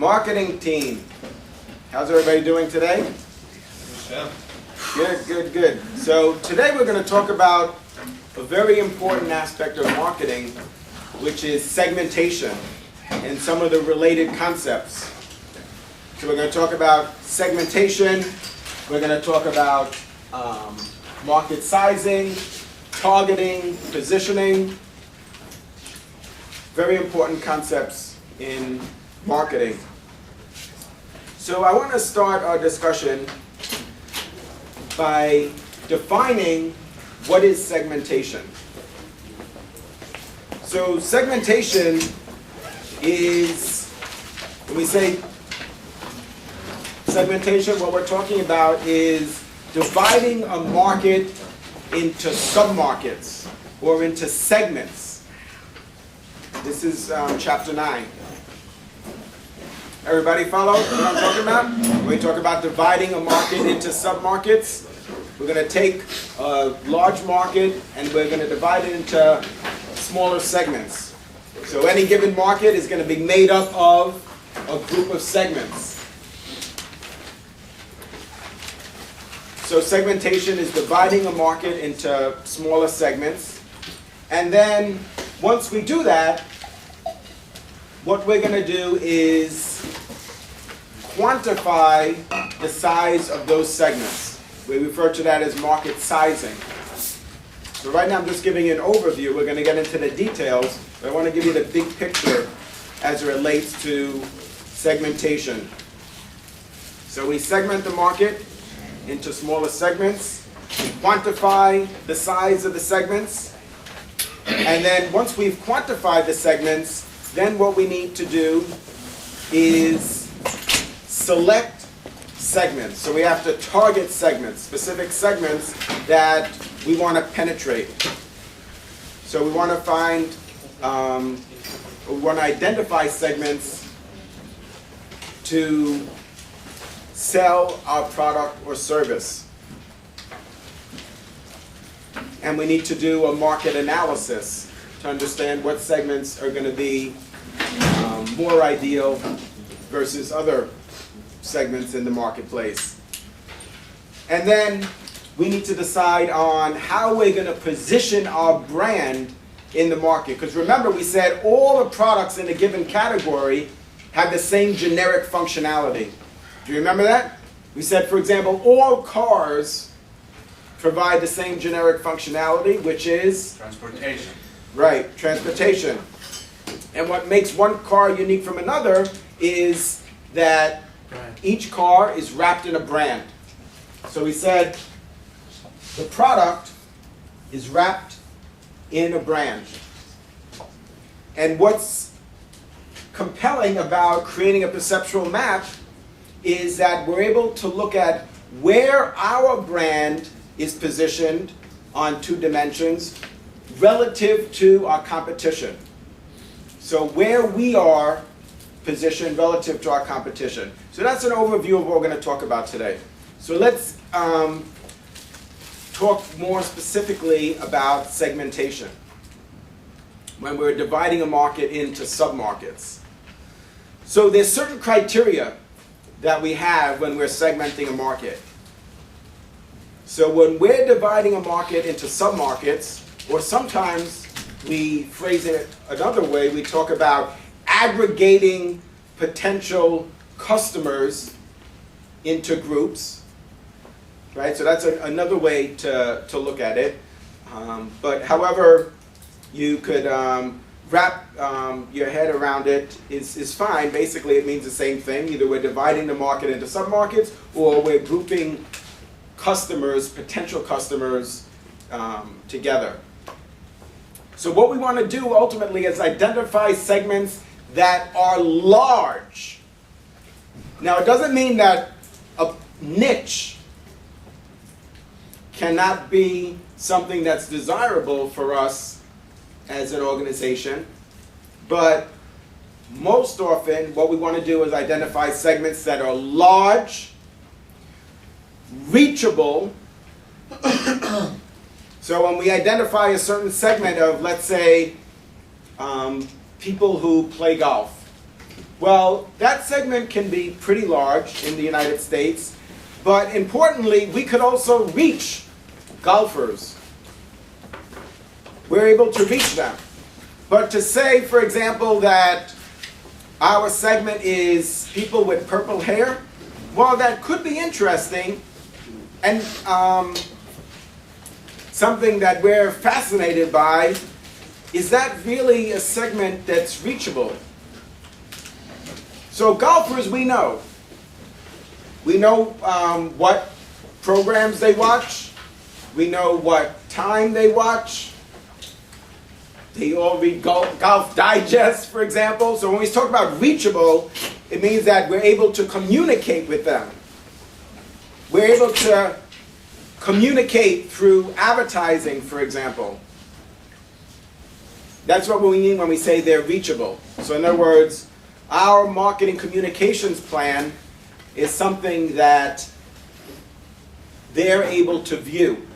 Marketing team. How's everybody doing today? Yeah. Good. So today we're going to talk about a very important aspect of marketing, which is segmentation and some of the related concepts. So we're going to talk about segmentation, we're going to talk about market sizing, targeting, positioning. Very important concepts in marketing. So I want to start our discussion by defining what is segmentation. So segmentation is, when we say segmentation, what we're talking about is dividing a market into submarkets or into segments. This is chapter 9. Everybody follow what I'm talking about? When we talk about dividing a market into submarkets, we're going to take a large market and we're going to divide it into smaller segments. So any given market is going to be made up of a group of segments. So segmentation is dividing a market into smaller segments. And then once we do that, what we're going to do is quantify the size of those segments. We refer to that as market sizing. So right now I'm just giving you an overview. We're going to get into the details, but I want to give you the big picture as it relates to segmentation. So we segment the market into smaller segments, we quantify the size of the segments, and then once we've quantified the segments, then what we need to do is select segments. So we have to target segments, specific segments that we want to penetrate. So we want to find, we want to identify segments to sell our product or service. And we need to do a market analysis to understand what segments are going to be more ideal versus other segments in the marketplace. And then we need to decide on how we're going to position our brand in the market. Because remember, we said all the products in a given category have the same generic functionality. Do you remember that? We said, for example, all cars provide the same generic functionality, which is? Transportation. Right, transportation. And what makes one car unique from another is that each car is wrapped in a brand. So we said the product is wrapped in a brand. And what's compelling about creating a perceptual map is that we're able to look at where our brand is positioned on two dimensions relative to our competition. So where we are positioned relative to our competition. So that's an overview of what we're going to talk about today. So let's talk more specifically about segmentation when we're dividing a market into submarkets. So there's certain criteria that we have when we're segmenting a market. So when we're dividing a market into submarkets, or sometimes we phrase it another way, we talk about aggregating potential customers into groups, right? So that's another way to look at it. But however you could wrap your head around it is fine. Basically, it means the same thing. Either we're dividing the market into submarkets, or we're grouping customers, potential customers, together. So what we want to do ultimately is identify segments that are large. Now, it doesn't mean that a niche cannot be something that's desirable for us as an organization, but most often what we want to do is identify segments that are large, reachable. So when we identify a certain segment of, let's say, people who play golf, Well, that segment can be pretty large in the United States, but importantly, we could also reach golfers. We're able to reach them. But to say, for example, that our segment is people with purple hair, well, that could be interesting and something that we're fascinated by. Is that really a segment that's reachable? So golfers, we know. We know what programs they watch. We know what time they watch. They all read Golf Digest, for example. So when we talk about reachable, it means that we're able to communicate with them. We're able to communicate through advertising, for example. That's what we mean when we say they're reachable. So in other words, our marketing communications plan is something that they're able to view.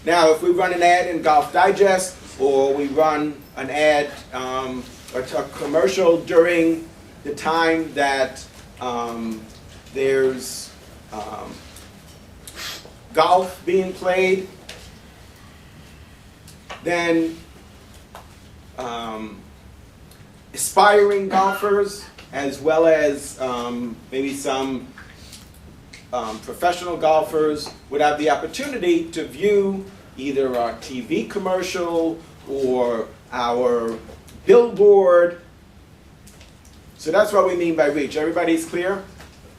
Now, if we run an ad in Golf Digest, or we run an ad, a commercial during the time that there's golf being played, then aspiring golfers, as well as maybe some professional golfers, would have the opportunity to view either our TV commercial or our billboard. So that's what we mean by reach. Everybody's clear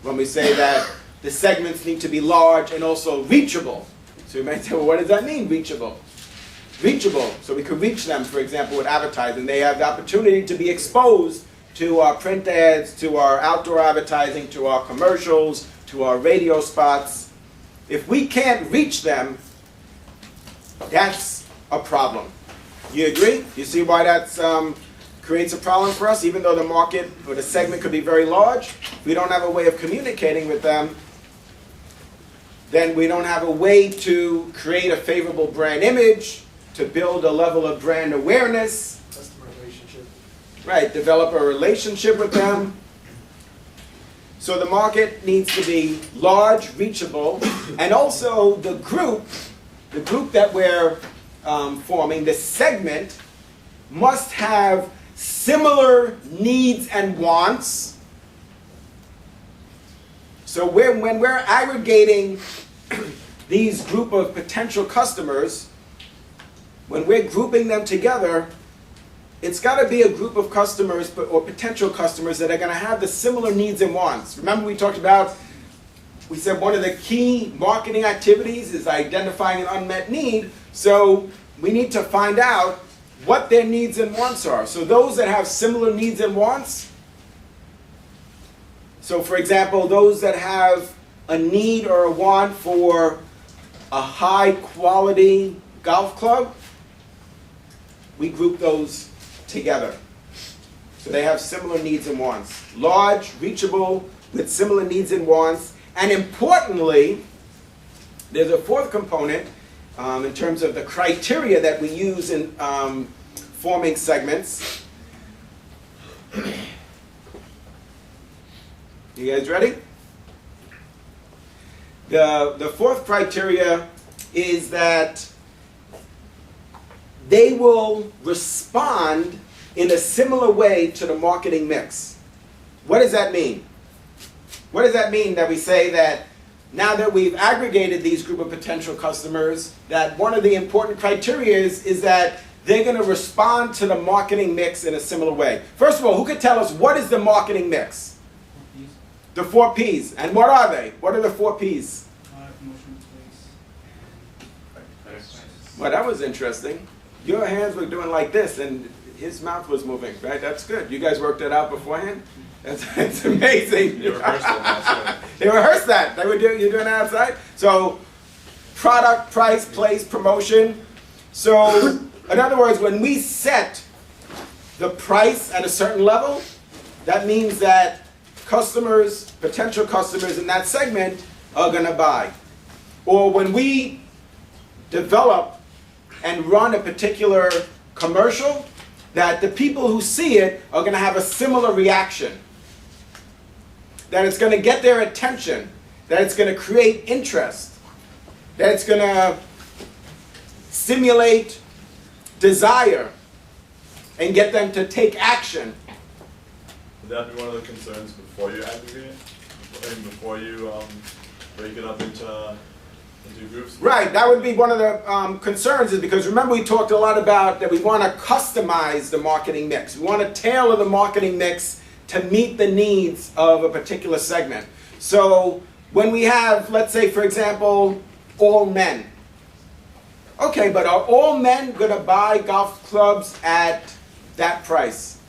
when we say that the segments need to be large and also reachable. So you might say, well, what does that mean, reachable? Reachable, so we could reach them, for example, with advertising. They have the opportunity to be exposed to our print ads, to our outdoor advertising, to our commercials, to our radio spots. If we can't reach them, that's a problem. You agree? You see why that creates a problem for us? Even though the market or the segment could be very large, if we don't have a way of communicating with them, then we don't have a way to create a favorable brand image, to build a level of brand awareness. Customer relationship. Right, develop a relationship with them. So the market needs to be large, reachable, and also the group that we're forming, the segment, must have similar needs and wants. So when we're aggregating these group of potential customers, when we're grouping them together, it's got to be a group of customers or potential customers that are going to have the similar needs and wants. Remember we talked about, we said one of the key marketing activities is identifying an unmet need. So we need to find out what their needs and wants are. So those that have similar needs and wants, so for example, those that have a need or a want for a high quality golf club, we group those together. So they have similar needs and wants. Large, reachable, with similar needs and wants. And importantly, there's a fourth component in terms of the criteria that we use in forming segments. You guys ready? The fourth criteria is that they will respond in a similar way to the marketing mix. What does that mean? What does that mean that we say that now that we've aggregated these group of potential customers, that one of the important criteria is that they're going to respond to the marketing mix in a similar way? First of all, who could tell us what is the marketing mix? The 4 Ps. And what are they? What are the 4 Ps? Well, that was interesting. Your hands were doing like this, and his mouth was moving, right? That's good. You guys worked that out beforehand? That's amazing. They rehearsed it. They rehearsed that. You're doing that outside? So, product, price, place, promotion. So, in other words, when we set the price at a certain level, that means that customers, potential customers in that segment are going to buy. Or when we develop and run a particular commercial, that the people who see it are going to have a similar reaction, that it's going to get their attention, that it's going to create interest, that it's going to stimulate desire and get them to take action. Would that be one of the concerns before you aggregate? And before you break it up into groups? Right, that would be one of the concerns, is because remember we talked a lot about that we want to customize the marketing mix. We want to tailor the marketing mix to meet the needs of a particular segment. So when we have, let's say for example, all men. Okay, but are all men going to buy golf clubs at that price?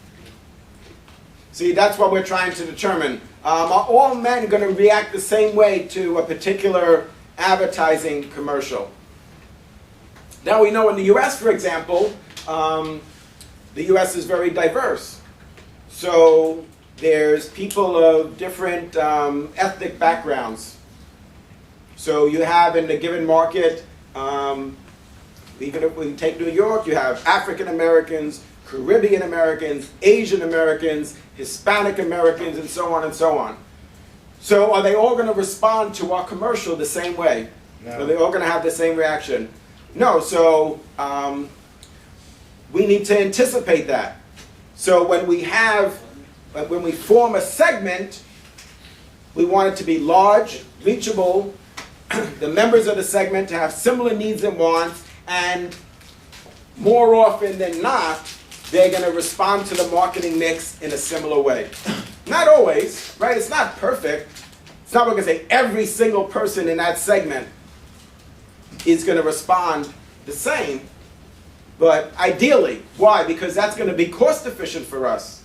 See, that's what we're trying to determine. Are all men going to react the same way to a particular advertising commercial? Now we know in the US, for example, the US is very diverse. So there's people of different ethnic backgrounds. So you have in a given market, even if we take New York, you have African Americans, Caribbean Americans, Asian Americans, Hispanic Americans, and so on and so on. So are they all going to respond to our commercial the same way? No. Are they all going to have the same reaction? No, so we need to anticipate that. So when we form a segment, we want it to be large, reachable, the members of the segment to have similar needs and wants, and more often than not, they're going to respond to the marketing mix in a similar way. Not always, right? It's not perfect. It's not going to say every single person in that segment is going to respond the same, but ideally. Why? Because that's going to be cost efficient for us.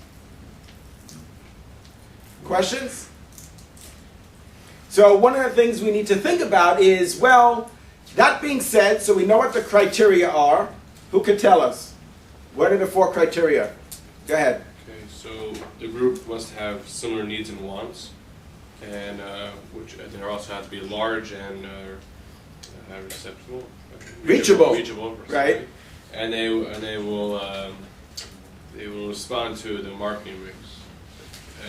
Questions? So one of the things we need to think about is, well, that being said, so we know what the criteria are. Who could tell us? What are the 4 criteria? Go ahead. Okay, so the group must have similar needs and wants, and which there also have to be large and reachable, right? And they will respond to the marketing mix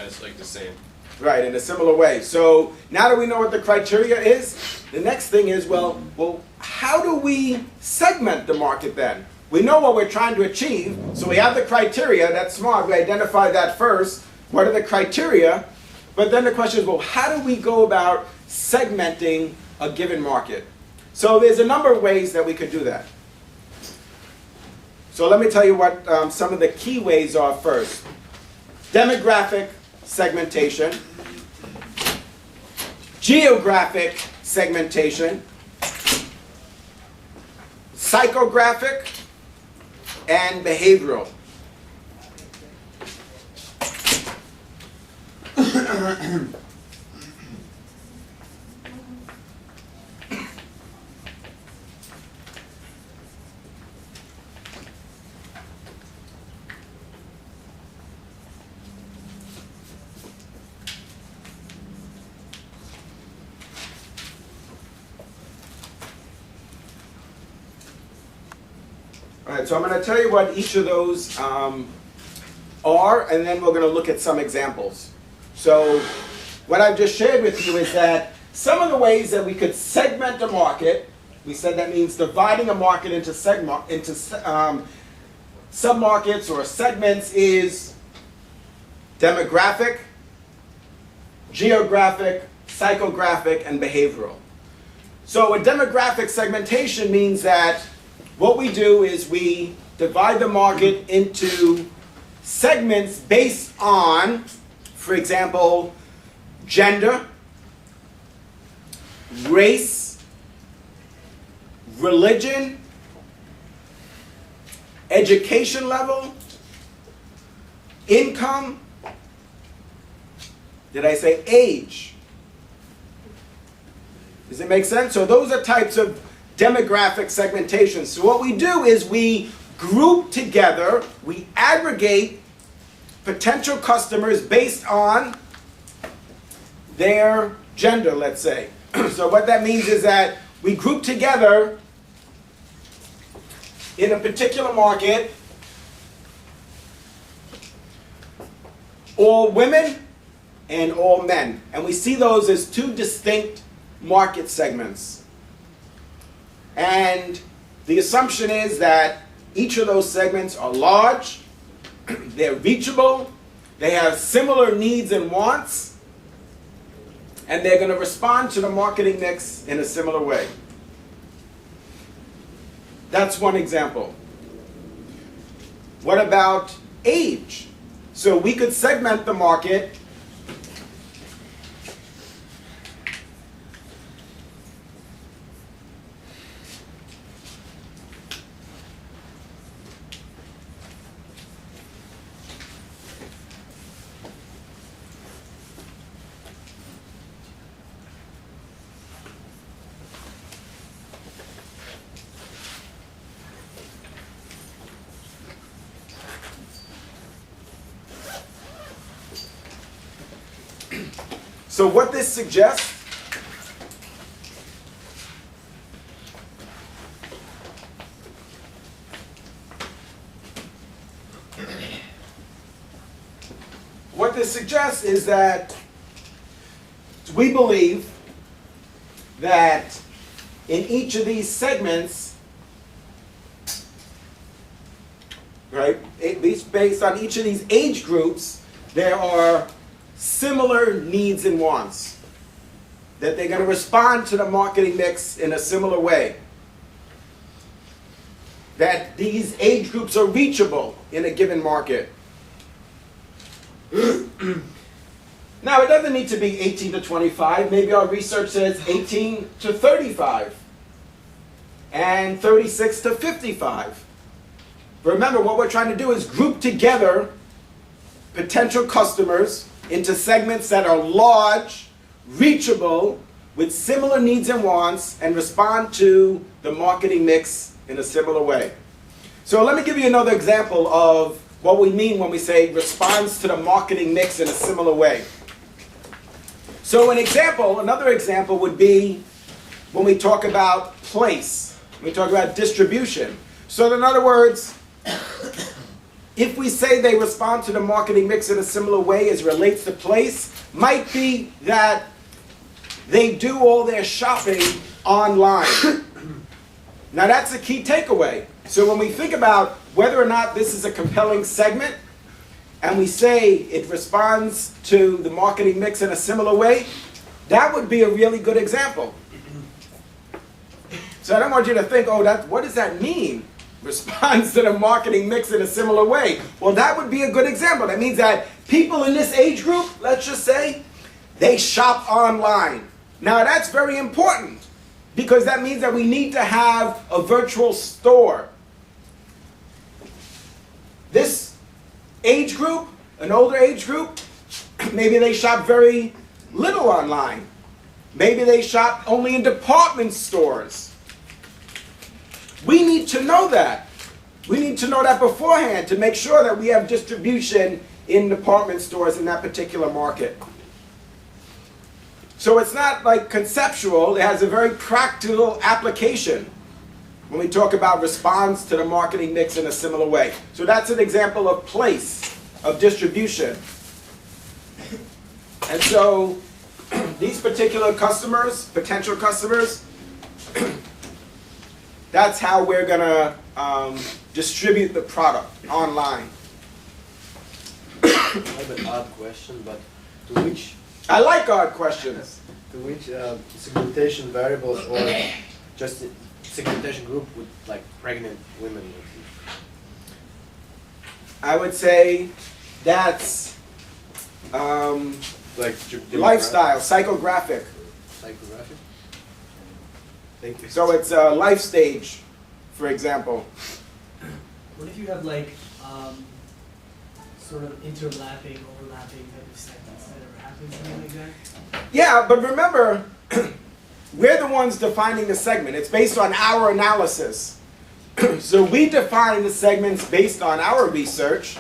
as like the same. Right, in a similar way. So now that we know what the criteria is, the next thing is, well, how do we segment the market then? We know what we're trying to achieve, so we have the criteria. That's smart. We identify that first. What are the criteria? But then the question is, well, how do we go about segmenting a given market? So there's a number of ways that we could do that. So let me tell you what some of the key ways are first. Demographic segmentation, geographic segmentation, psychographic, and behavioral. All right, so I'm going to tell you what each of those are, and then we're going to look at some examples. So what I've just shared with you is that some of the ways that we could segment a market, we said that means dividing a market into submarkets or segments, is demographic, geographic, psychographic, and behavioral. So a demographic segmentation means that what we do is we divide the market into segments based on, for example, gender, race, religion, education level, income, did I say age? Does it make sense? So those are types of demographic segmentation. So what we do is we group together, we aggregate potential customers based on their gender, let's say. So what that means is that we group together in a particular market all women and all men. And we see those as two distinct market segments. And the assumption is that each of those segments are large, they're reachable, they have similar needs and wants, and they're going to respond to the marketing mix in a similar way. That's one example. What about age? So we could segment the market So what this suggests is that we believe that in each of these segments, right, based on each of these age groups, there are similar needs and wants, that they're going to respond to the marketing mix in a similar way, that these age groups are reachable in a given market. Now, it doesn't need to be 18 to 25. Maybe our research says 18 to 35 and 36 to 55. But remember, what we're trying to do is group together potential customers into segments that are large, reachable, with similar needs and wants, and respond to the marketing mix in a similar way. So let me give you another example of what we mean when we say responds to the marketing mix in a similar way. So another example would be when we talk about place, when we talk about distribution. So in other words, if we say they respond to the marketing mix in a similar way as relates to place, might be that they do all their shopping online. Now that's a key takeaway. So when we think about whether or not this is a compelling segment, and we say it responds to the marketing mix in a similar way, that would be a really good example. So I don't want you to think, oh, what does that mean? Responds to the marketing mix in a similar way. Well, that would be a good example. That means that people in this age group, let's just say, they shop online. Now that's very important, because that means that we need to have a virtual store. This age group, an older age group, maybe they shop very little online. Maybe they shop only in department stores. We need to know that. We need to know that beforehand to make sure that we have distribution in department stores in that particular market. So it's not like conceptual, it has a very practical application when we talk about response to the marketing mix in a similar way. So that's an example of place, of distribution. And so these particular customers, potential customers, that's how we're going to distribute the product online. I have an odd question, but to which... I like odd questions. To which segmentation variables or just segmentation group would like pregnant women? I would say that's Like lifestyle, psychographic. Psychographic? Thank you. So it's a life stage, for example. What if you have like sort of overlapping type of segments that ever happens, something like that? Yeah, but remember, we're the ones defining the segment. It's based on our analysis. So we define the segments based on our research,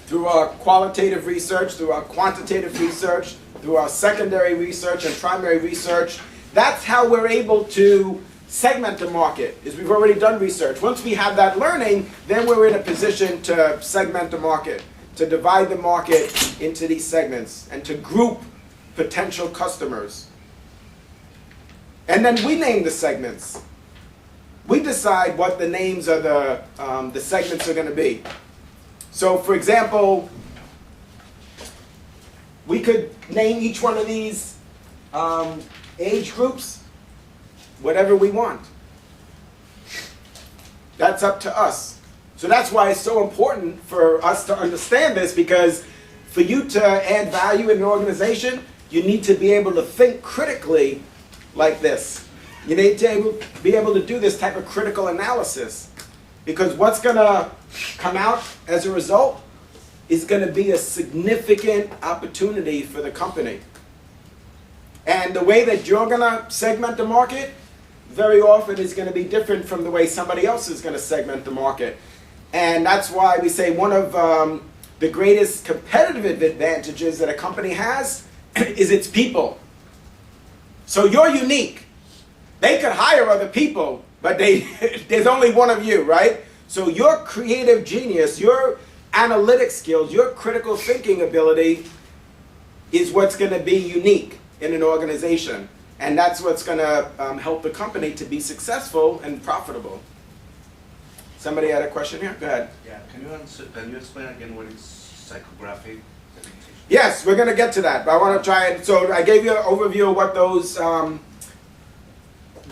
through our qualitative research, through our quantitative research, through our secondary research and primary research. That's how we're able to segment the market, is we've already done research. Once we have that learning, then we're in a position to segment the market, to divide the market into these segments and to group potential customers. And then we name the segments. We decide what the names of the segments are going to be. So for example, we could name each one of these age groups whatever we want. That's up to us. So that's why it's so important for us to understand this, because for you to add value in an organization, you need to be able to think critically like this. You need to be able to do this type of critical analysis, because what's going to come out as a result is going to be a significant opportunity for the company. And the way that you're going to segment the market very often is going to be different from the way somebody else is going to segment the market. And that's why we say one of the greatest competitive advantages that a company has is its people. So you're unique. They could hire other people, but there's only one of you, right? So your creative genius, your analytic skills, your critical thinking ability is what's going to be unique in an organization. And that's what's going to help the company to be successful and profitable. Somebody had a question here? Go ahead. Yeah, can you explain again what is psychographic segmentation? Yes, we're going to get to that, but I want to try it. So I gave you an overview of what those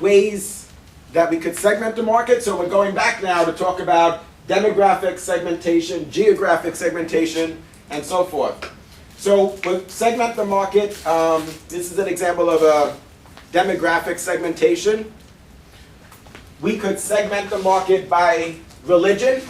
ways that we could segment the market. So we're going back now to talk about demographic segmentation, geographic segmentation, and so forth. So we'll segment the market. This is an example of a demographic segmentation. We could segment the market by religion.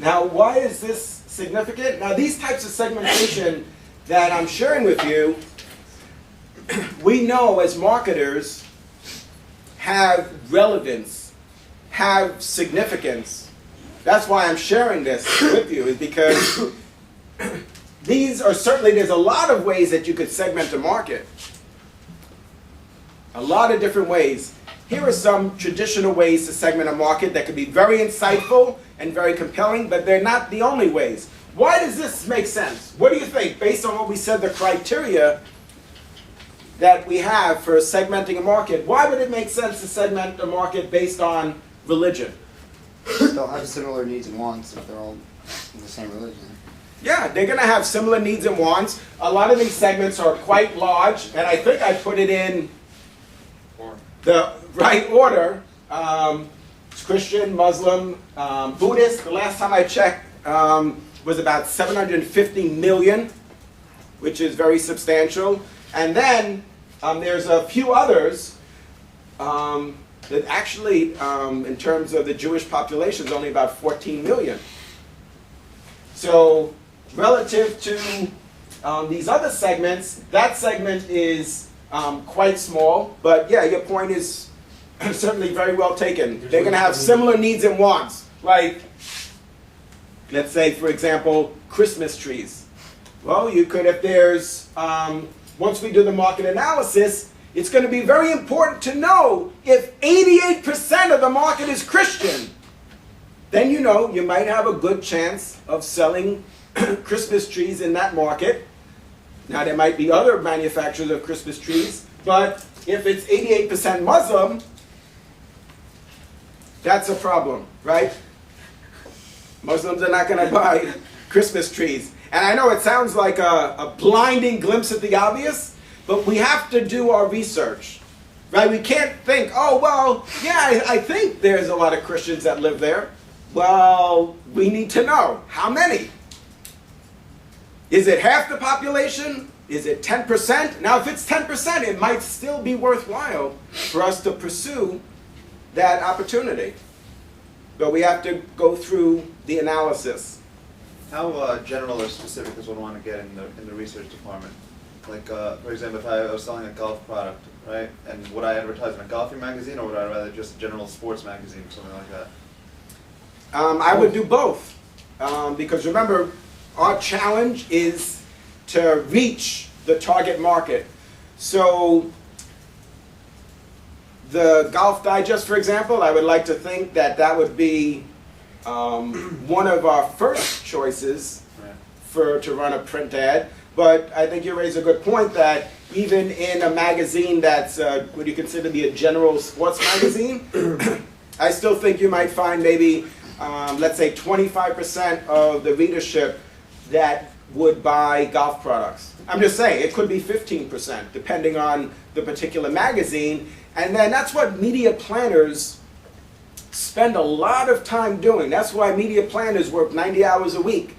Now, why is this significant? Now, these types of segmentation that I'm sharing with you, we know as marketers have relevance, have significance. That's why I'm sharing this with you, is because these are certainly, there's a lot of ways that you could segment a market. A lot of different ways. Here are some traditional ways to segment a market that could be very insightful and very compelling, but they're not the only ways. Why does this make sense? What do you think, based on what we said, the criteria that we have for segmenting a market, why would it make sense to segment a market based on religion? They'll have similar needs and wants if they're all in the same religion. Yeah, they're going to have similar needs and wants. A lot of these segments are quite large, and I think I put it in the right order. It's Christian, Muslim, Buddhist. The last time I checked was about 750 million, which is very substantial. And then there's a few others that actually, in terms of the Jewish population, is only about 14 million. So relative to these other segments, that segment is quite small. But yeah, your point is certainly very well taken. They're going to have similar needs and wants. Like, let's say, for example, Christmas trees. Well, you could, if there's, once we do the market analysis, it's going to be very important to know if 88% of the market is Christian. Then you know you might have a good chance of selling Christmas trees in that market. Now, there might be other manufacturers of Christmas trees, but if it's 88% Muslim, that's a problem, right? Muslims are not going to buy Christmas trees. And I know it sounds like a blinding glimpse at the obvious, but we have to do our research, right? We can't think, oh, well, yeah, I think there's a lot of Christians that live there. Well, we need to know how many. Is it half the population? Is it 10%? Now, if it's 10%, it might still be worthwhile for us to pursue that opportunity. But we have to go through the analysis. How general or specific does one want to get in the research department? Like, for example, if I was selling a golf product, right? And would I advertise in a golfing magazine, or would I rather just a general sports magazine or something like that? I would do both. Because remember, our challenge is to reach the target market. So the Golf Digest, for example, I would like to think that that would be one of our first choices to run a print ad. But I think you raise a good point that even in a magazine that's what you consider to be a general sports magazine, I still think you might find maybe, let's say 25% of the readership that would buy golf products. I'm just saying, it could be 15%, depending on the particular magazine. And then that's what media planners spend a lot of time doing. That's why media planners work 90 hours a week,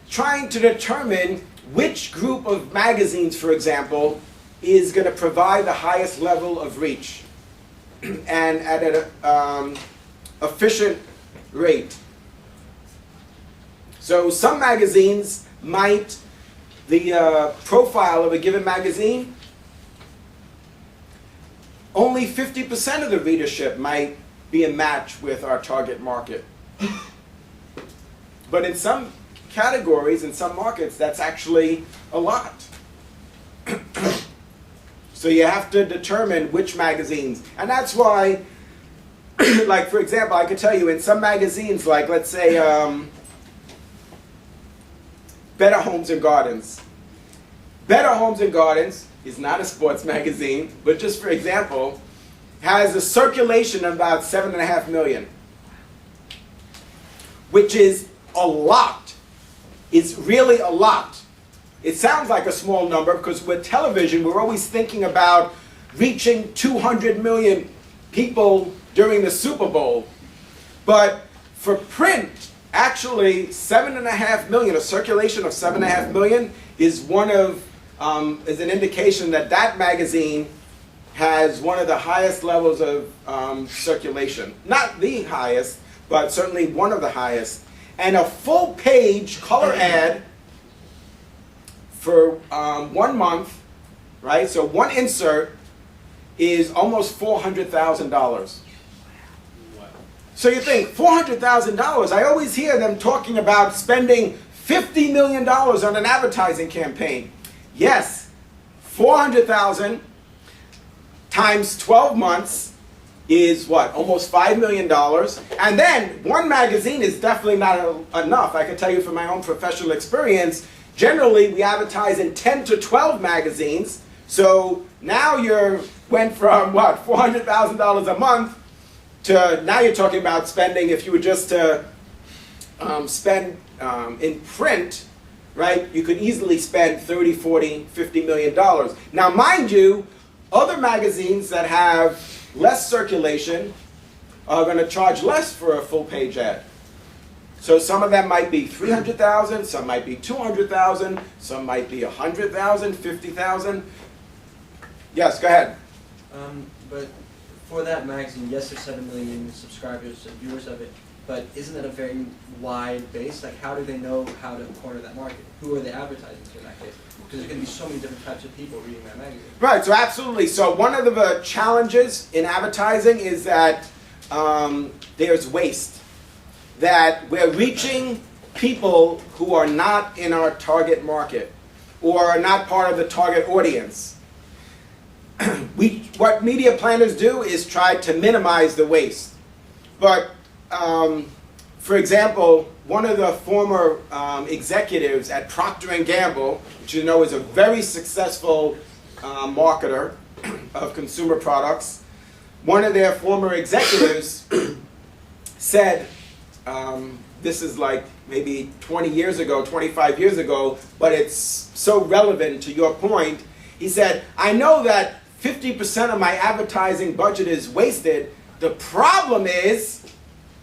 trying to determine which group of magazines, for example, is going to provide the highest level of reach and at an efficient rate. So some magazines might, the profile of a given magazine, only 50% of the readership might be a match with our target market. But in some categories, in some markets, that's actually a lot. So you have to determine which magazines. And that's why, like for example, I could tell you in some magazines, like let's say Better Homes and Gardens. Better Homes and Gardens is not a sports magazine, but just for example, has a circulation of about 7.5 million, which is a lot. It's really a lot. It sounds like a small number because with television, we're always thinking about reaching 200 million people during the Super Bowl. But for print, actually 7.5 million, a circulation of 7.5 million is one of, is an indication that that magazine has one of the highest levels of circulation. Not the highest, but certainly one of the highest. And a full page color ad for 1 month, right? So one insert is almost $400,000. So you think, $400,000, I always hear them talking about spending $50 million on an advertising campaign. Yes, $400,000 times 12 months is what, almost $5 million. And then one magazine is definitely not enough. I can tell you from my own professional experience, generally we advertise in 10 to 12 magazines. So now went from what, $400,000 a month to now you're talking about spending, if you were just to spend in print, right, you could easily spend 30, 40, $50 million. Now mind you, other magazines that have less circulation are going to charge less for a full page ad. So some of them might be 300,000, some might be 200,000, some might be 100,000, 50,000. Yes, go ahead. But for that magazine, yes, there's 7 million subscribers and viewers of it, but isn't that a very wide base? Like, how do they know how to corner that market? Who are they advertising to in that case? Because there's going to be so many different types of people reading that magazine. Right, so absolutely. So one of the challenges in advertising is that there's waste. That we're reaching people who are not in our target market or are not part of the target audience. What media planners do is try to minimize the waste. But for example, one of the former executives at Procter & Gamble, which you know is a very successful marketer of consumer products, one of their former executives said, this is like maybe 20 years ago, 25 years ago, but it's so relevant to your point. He said, I know that 50% of my advertising budget is wasted. The problem is,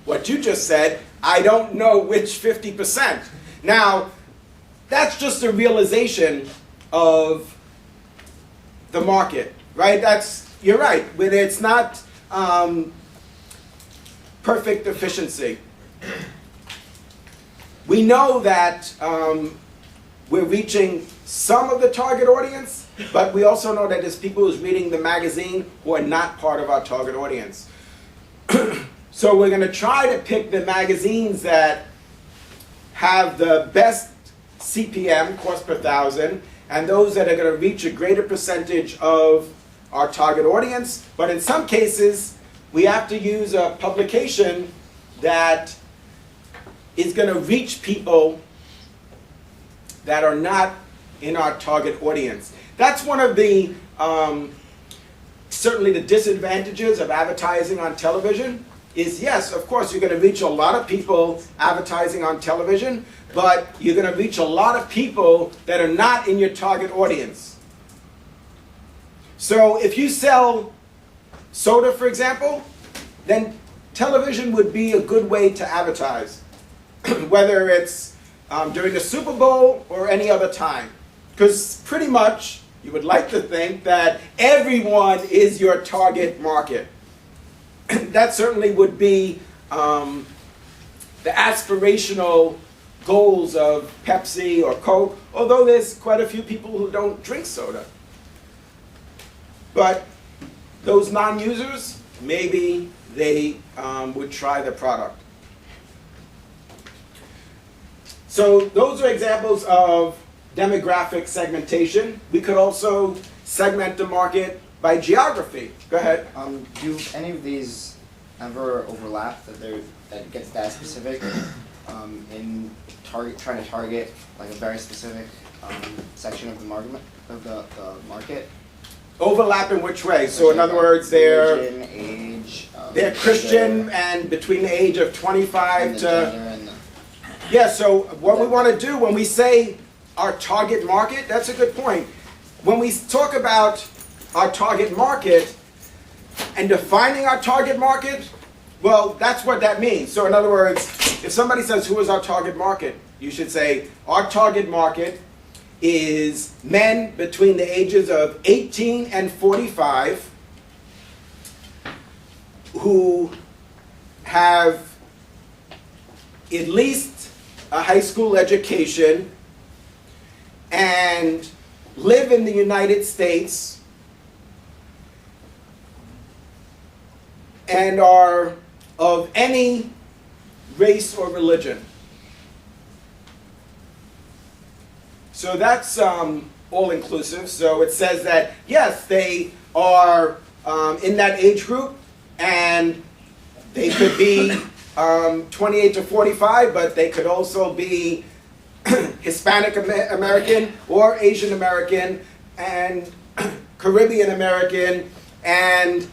what you just said, I don't know which 50%. Now, that's just a realization of the market, right? You're right, but it's not perfect efficiency. We know that we're reaching some of the target audience, but we also know that there's people who's reading the magazine who are not part of our target audience. So we're going to try to pick the magazines that have the best CPM, cost per thousand, and those that are going to reach a greater percentage of our target audience. But in some cases, we have to use a publication that is going to reach people that are not in our target audience. That's one of the, certainly the disadvantages of advertising on television is, yes, of course, you're going to reach a lot of people advertising on television, but you're going to reach a lot of people that are not in your target audience. So if you sell soda, for example, then television would be a good way to advertise, whether it's during the Super Bowl or any other time. Because pretty much, you would like to think that everyone is your target market. That certainly would be the aspirational goals of Pepsi or Coke, although there's quite a few people who don't drink soda. But those non-users, maybe they would try the product. So those are examples of demographic segmentation. We could also segment the market by geography. Go ahead. Do any of these ever overlap that gets that specific in trying to target like a very specific section of the market? Overlap in which way? So in other words, they're religion, age, they're Christian gender, and between the age of 25 and the to gender and the, yeah. So what we want to do when we say our target market, that's a good point. When we talk about our target market and defining our target market, well, that's what that means. So in other words, if somebody says, who is our target market? You should say, our target market is men between the ages of 18 and 45 who have at least a high school education and live in the United States and are of any race or religion. So that's all-inclusive. So it says that, yes, they are in that age group, and they could be 28 to 45, but they could also be Hispanic American or Asian American and Caribbean American, and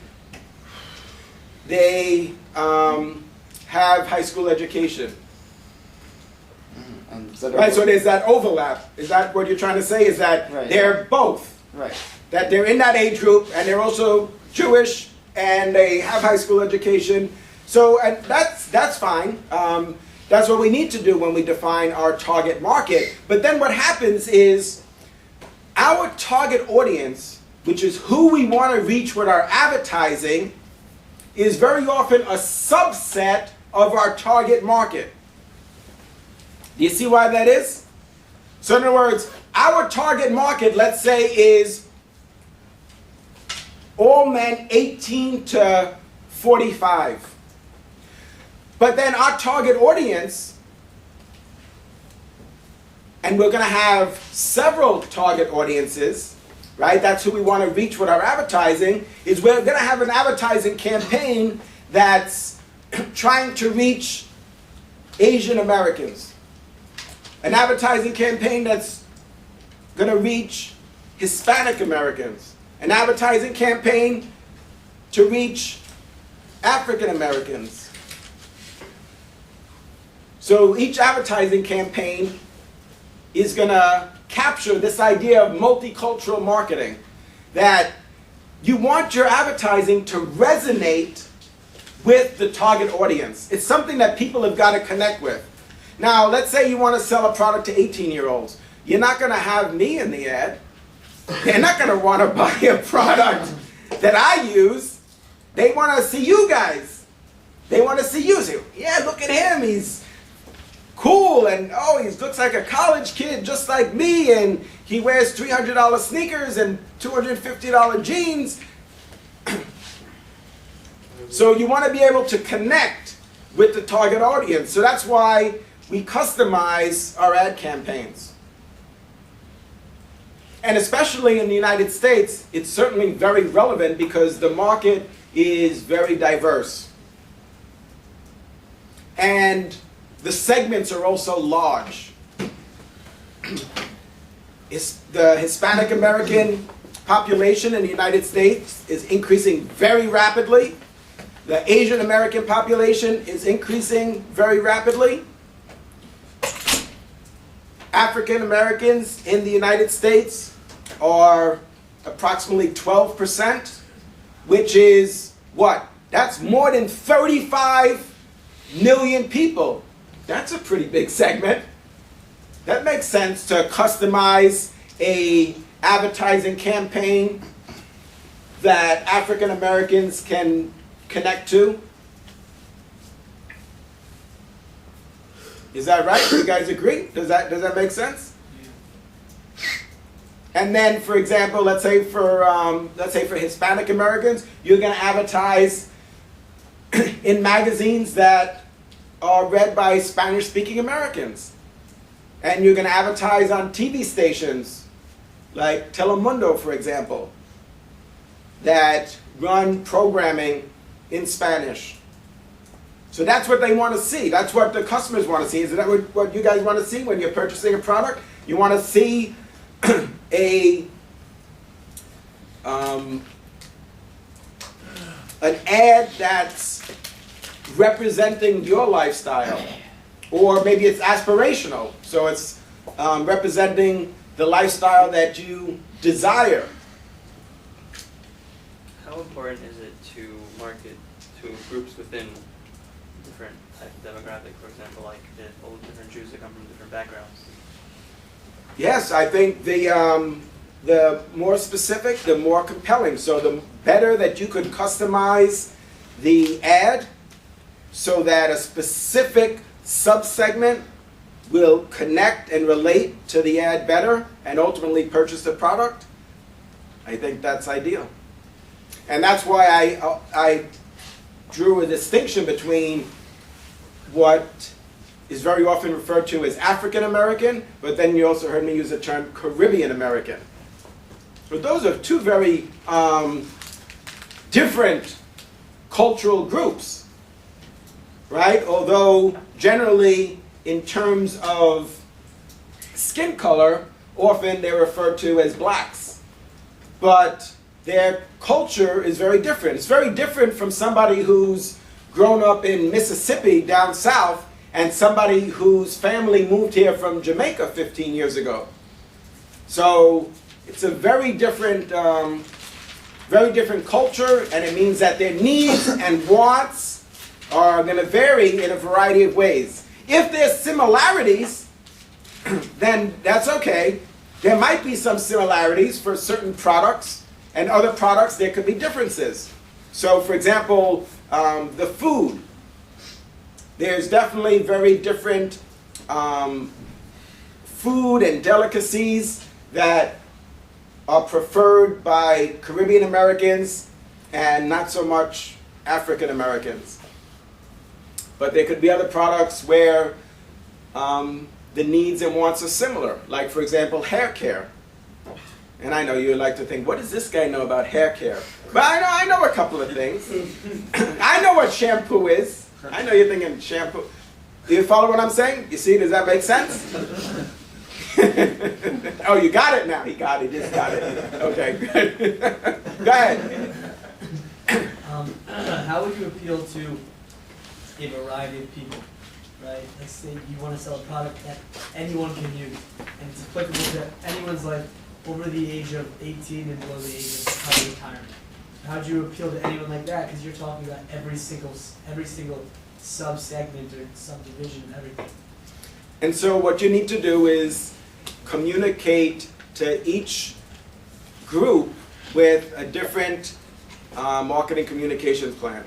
they have high school education. Right, so there's that overlap. Is that what you're trying to say? Is that right, they're both? right. That they're in that age group and they're also Jewish and they have high school education. So and that's fine. That's what we need to do when we define our target market. But then what happens is our target audience, which is who we want to reach with our advertising, is very often a subset of our target market. Do you see why that is? So in other words, our target market, let's say, is all men 18 to 45. But then our target audience, and we're going to have several target audiences, right? That's who we want to reach with our advertising, is we're going to have an advertising campaign that's trying to reach Asian Americans. An advertising campaign that's going to reach Hispanic Americans. An advertising campaign to reach African Americans. So each advertising campaign is going to capture this idea of multicultural marketing, that you want your advertising to resonate with the target audience. It's something that people have got to connect with. Now, let's say you want to sell a product to 18-year-olds. You're not going to have me in the ad. They're not going to want to buy a product that I use. They want to see you guys. They want to see you. Say, yeah, look at him. He's cool, and oh, he looks like a college kid just like me, and he wears $300 sneakers and $250 jeans. So you want to be able to connect with the target audience. So that's why we customize our ad campaigns. And especially in the United States, it's certainly very relevant because the market is very diverse. And the segments are also large. The Hispanic American population in the United States is increasing very rapidly. The Asian American population is increasing very rapidly. African Americans in the United States are approximately 12%, which is what? That's more than 35 million people. That's a pretty big segment. That makes sense to customize a advertising campaign that African Americans can connect to. Is that right? You guys agree? Does that make sense? And then, for example, let's say for Hispanic Americans, you're going to advertise in magazines that are read by Spanish-speaking Americans. And you're going to advertise on TV stations like Telemundo, for example, that run programming in Spanish. So that's what they want to see. That's what the customers want to see. Is that what you guys want to see when you're purchasing a product? You want to see an ad that's representing your lifestyle, or maybe it's aspirational, so it's representing the lifestyle that you desire. How important is it to market to groups within different type of demographic, for example, like all the different Jews that come from different backgrounds? Yes, I think the more specific, the more compelling. So the better that you could customize the ad so that a specific subsegment will connect and relate to the ad better and ultimately purchase the product, I think that's ideal. And that's why I drew a distinction between what is very often referred to as African American, but then you also heard me use the term Caribbean American. But those are two very different cultural groups, right? Although generally in terms of skin color, often they're referred to as blacks. But their culture is very different. It's very different from somebody who's grown up in Mississippi down south and somebody whose family moved here from Jamaica 15 years ago. So it's a very different culture, and it means that their needs and wants are going to vary in a variety of ways. If there's similarities, then that's okay. There might be some similarities for certain products, and other products there could be differences. So for example, the food. There's definitely very different food and delicacies that are preferred by Caribbean Americans and not so much African Americans. But there could be other products where the needs and wants are similar. Like, for example, hair care. And I know you like to think, what does this guy know about hair care? But I know a couple of things. I know what shampoo is. I know you're thinking shampoo. Do you follow what I'm saying? You see, does that make sense? Oh, you got it now. He just got it. Okay, good. Go ahead. How would you appeal to a variety of people, right? Let's say you want to sell a product that anyone can use, and it's applicable to anyone's life over the age of 18 and below the age of probably retirement. How do you appeal to anyone like that? Because you're talking about every single sub-segment or subdivision and everything. And so what you need to do is communicate to each group with a different marketing communications plan.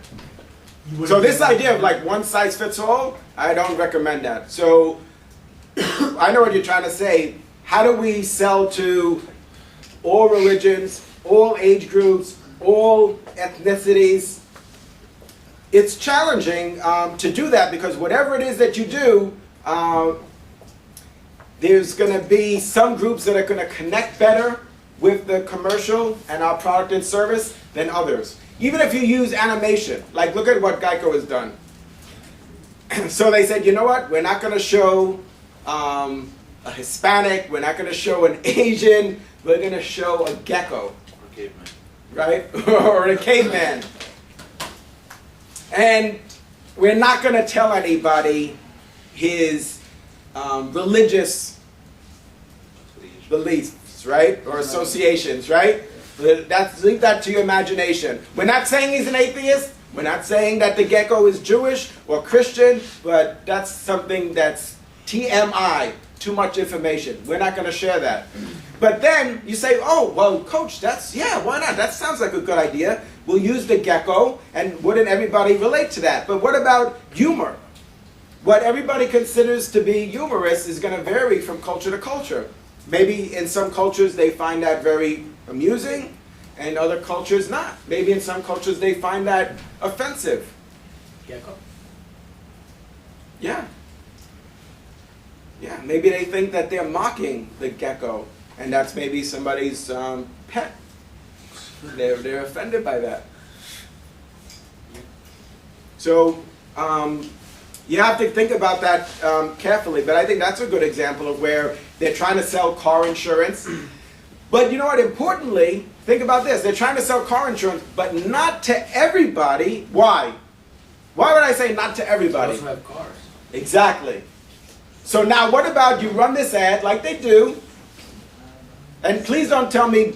So this idea of like one size fits all, I don't recommend that. So I know what you're trying to say. How do we sell to all religions, all age groups, all ethnicities? It's challenging to do that because whatever it is that you do, there's going to be some groups that are going to connect better with the commercial and our product and service than others. Even if you use animation, like look at what Geico has done. So they said, you know what, we're not going to show a Hispanic, we're not going to show an Asian, we're going to show a gecko. Or caveman. Right? Or a caveman. And we're not going to tell anybody his religious beliefs, right? Or associations, right? Leave that to your imagination. We're not saying he's an atheist. We're not saying that the gecko is Jewish or Christian, but that's something that's TMI, too much information. We're not going to share that. But then you say, oh, well, coach, why not? That sounds like a good idea. We'll use the gecko, and wouldn't everybody relate to that? But what about humor? What everybody considers to be humorous is going to vary from culture to culture. Maybe in some cultures they find that very amusing, and other cultures not. Maybe in some cultures they find that offensive. Gecko. Yeah. Yeah, maybe they think that they're mocking the gecko, and that's maybe somebody's pet. They're offended by that. So you have to think about that carefully, but I think that's a good example of where they're trying to sell car insurance. But you know what, importantly, think about this. They're trying to sell car insurance, but not to everybody. Why? Why would I say not to everybody? They also have cars. Exactly. So now what about you run this ad like they do, and please don't tell me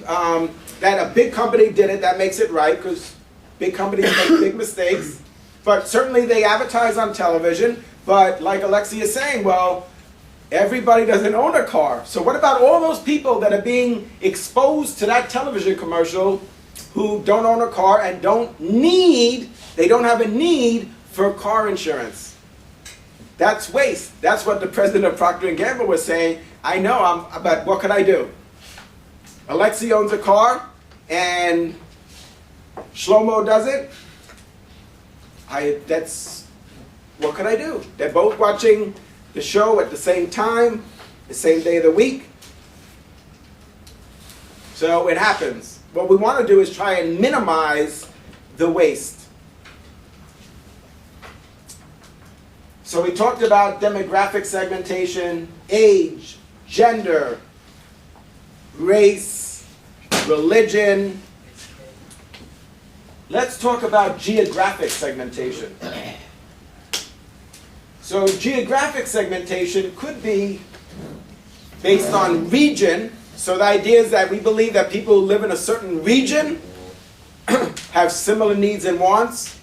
that a big company did it, that makes it right, because big companies make big mistakes. But certainly they advertise on television, but like Alexi is saying, well, everybody doesn't own a car. So what about all those people that are being exposed to that television commercial who don't own a car and they don't have a need for car insurance? That's waste. That's what the president of Procter & Gamble was saying. I know, but what can I do? Alexi owns a car and Shlomo doesn't. What can I do? They're both watching the show at the same time, the same day of the week. So it happens. What we want to do is try and minimize the waste. So we talked about demographic segmentation, age, gender, race, religion. Let's talk about geographic segmentation. So geographic segmentation could be based on region. So the idea is that we believe that people who live in a certain region have similar needs and wants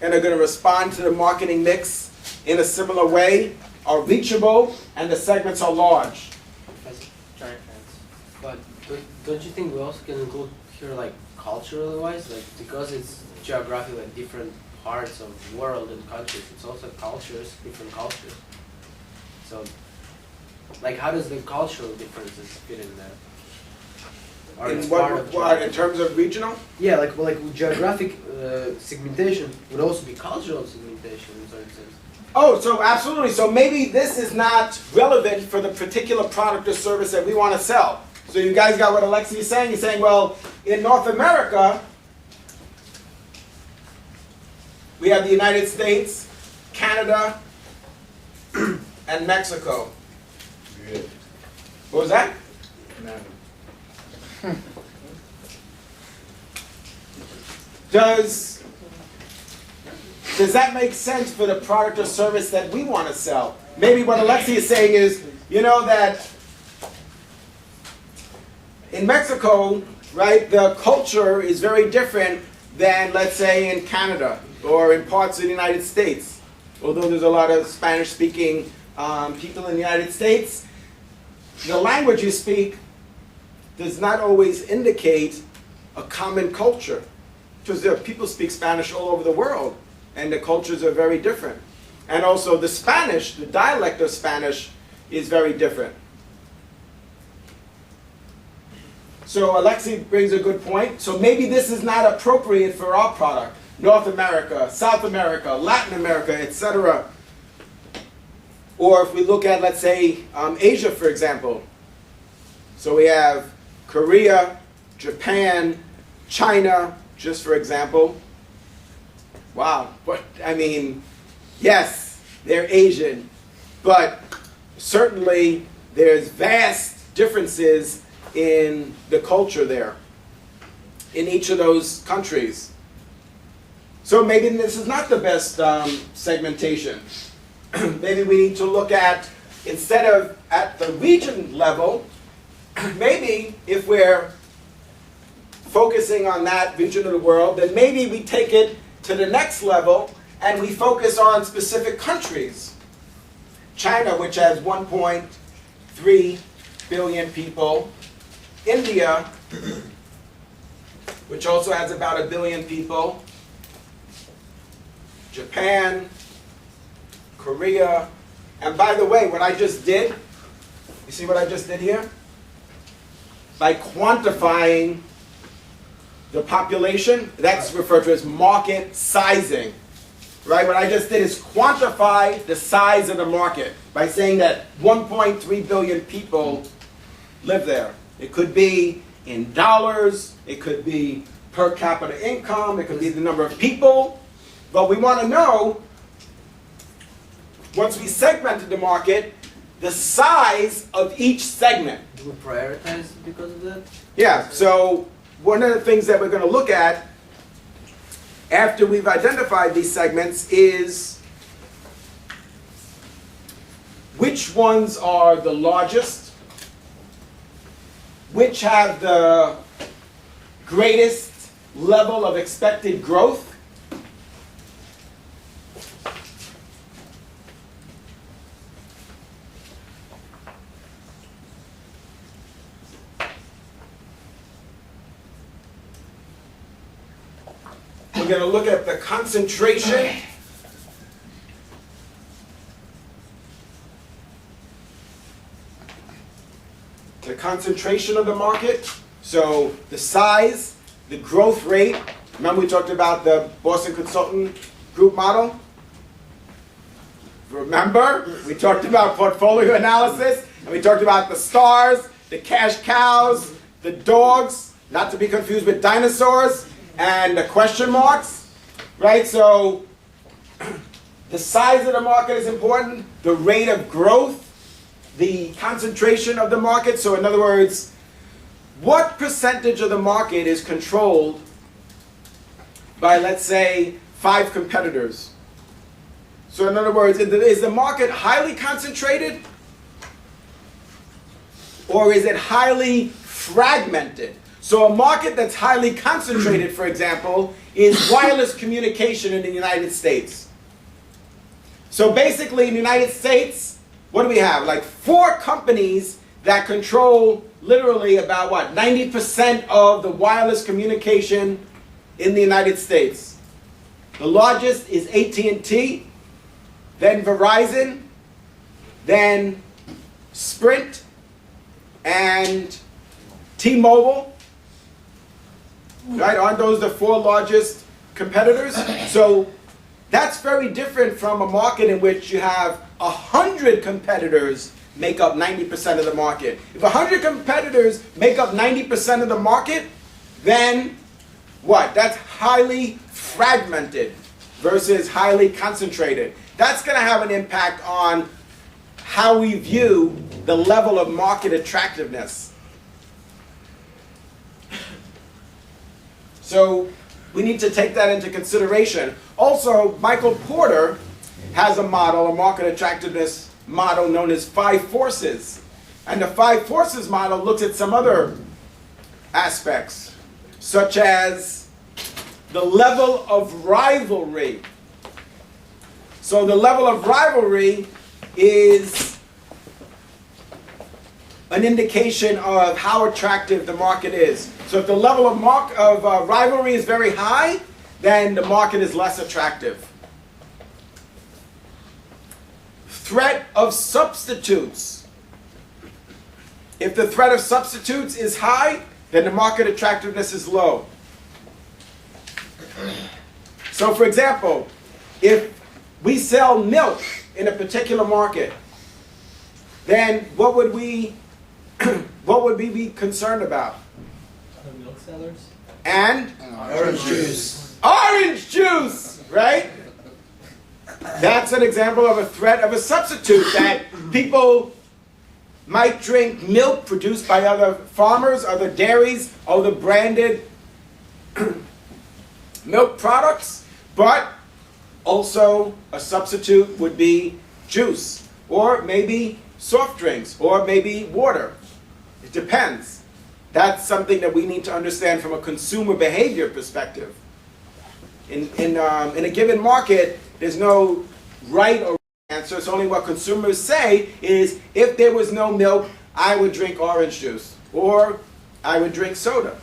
and are going to respond to the marketing mix in a similar way, are reachable, and the segments are large. Giant fans. But don't you think we also can include here like culturally wise, like because it's geographic like different parts of the world and countries, it's also cultures, different cultures. So like how does the cultural differences fit in there? Or In it's part of what, geography? in terms of regional? Yeah, like geographic segmentation would also be cultural segmentation in certain sense. Oh, so absolutely. So maybe this is not relevant for the particular product or service that we want to sell. So you guys got what Alexi is saying? He's saying, well, in North America, we have the United States, Canada, and Mexico. What was that? Does that make sense for the product or service that we want to sell? Maybe what Alexi is saying is, you know, that in Mexico, right, the culture is very different than, let's say, in Canada or in parts of the United States. Although there's a lot of Spanish-speaking people in the United States, the language you speak does not always indicate a common culture. Because there are people speak Spanish all over the world, and the cultures are very different. And also the Spanish, the dialect of Spanish is very different. So Alexi brings a good point. So maybe this is not appropriate for our product. North America, South America, Latin America, etc. Or if we look at, let's say, Asia, for example. So we have Korea, Japan, China, just for example. Wow, but I mean, yes, they're Asian, but certainly there's vast differences in the culture there, in each of those countries. So maybe this is not the best segmentation. Maybe we need to look at, instead of at the region level, maybe if we're focusing on that region of the world, then maybe we take it to the next level and we focus on specific countries. China, which has 1.3 billion people. India, which also has about 1 billion people. Japan, Korea. And by the way, what I just did, you see what I just did here? By quantifying the population, that's referred to as market sizing. Right? What I just did is quantify the size of the market by saying that 1.3 billion people live there. It could be in dollars, it could be per capita income, it could be the number of people. But we want to know, once we segmented the market, the size of each segment. Do we prioritize because of that? Yeah, so one of the things that we're going to look at after we've identified these segments is which ones are the largest, which have the greatest level of expected growth, we're going to look at the concentration, of the market. So the size, the growth rate. Remember we talked about the Boston Consultant Group model? Remember? We talked about portfolio analysis, and we talked about the stars, the cash cows, the dogs, not to be confused with dinosaurs, and the question marks, right? So the size of the market is important, the rate of growth, the concentration of the market. So in other words, what percentage of the market is controlled by, let's say, 5 competitors? So in other words, is the market highly concentrated, or is it highly fragmented? So a market that's highly concentrated, for example, is wireless communication in the United States. So basically in the United States, what do we have? Like 4 companies that control literally about what? 90% of the wireless communication in the United States. The largest is AT&T, then Verizon, then Sprint, and T-Mobile. Right? Aren't those the 4 largest competitors? So that's very different from a market in which you have 100 competitors make up 90% of the market. If 100 competitors make up 90% of the market, then what? That's highly fragmented versus highly concentrated. That's going to have an impact on how we view the level of market attractiveness. So we need to take that into consideration. Also, Michael Porter has a model, a market attractiveness model known as 5 forces. And the 5 forces model looks at some other aspects, such as the level of rivalry. So the level of rivalry is an indication of how attractive the market is. So if the level of rivalry is very high, then the market is less attractive. Threat of substitutes. If the threat of substitutes is high, then the market attractiveness is low. So for example, if we sell milk in a particular market, then what would we be concerned about? Other milk sellers? And Orange juice. orange juice, right? That's an example of a threat of a substitute, that people might drink milk produced by other farmers, other dairies, other branded milk products, but also a substitute would be juice, or maybe soft drinks, or maybe water. It depends. That's something that we need to understand from a consumer behavior perspective. In a given market, there's no right or wrong answer. It's only what consumers say is, if there was no milk, I would drink orange juice, or I would drink soda.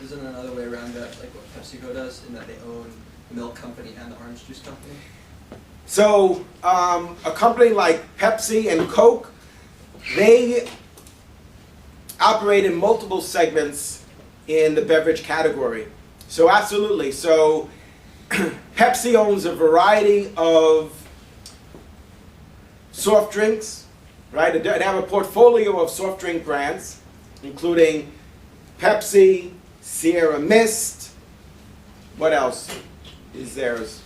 Isn't another way around that like what PepsiCo does, in that they own the milk company and the orange juice company? So a company like Pepsi and Coke, they operate in multiple segments in the beverage category. So absolutely. So Pepsi owns a variety of soft drinks, right? They have a portfolio of soft drink brands, including Pepsi, Sierra Mist. What else is theirs?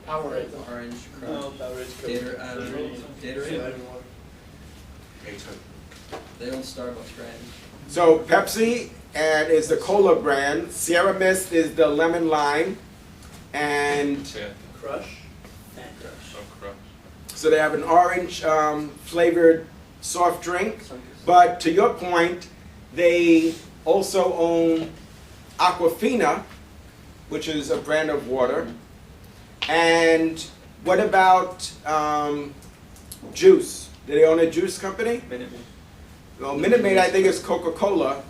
Powerade, orange, No, Gatorade. They own Starbucks brand. So Pepsi is the cola brand. Sierra Mist is the lemon lime, and Yeah. Crush and Crush. So crush. so they have an orange flavored soft drink. But to your point, they also own Aquafina, which is a brand of water. And what about juice? Do they own a juice company? Minute Maid. Well, Minute Maid, I think, is Coca-Cola. I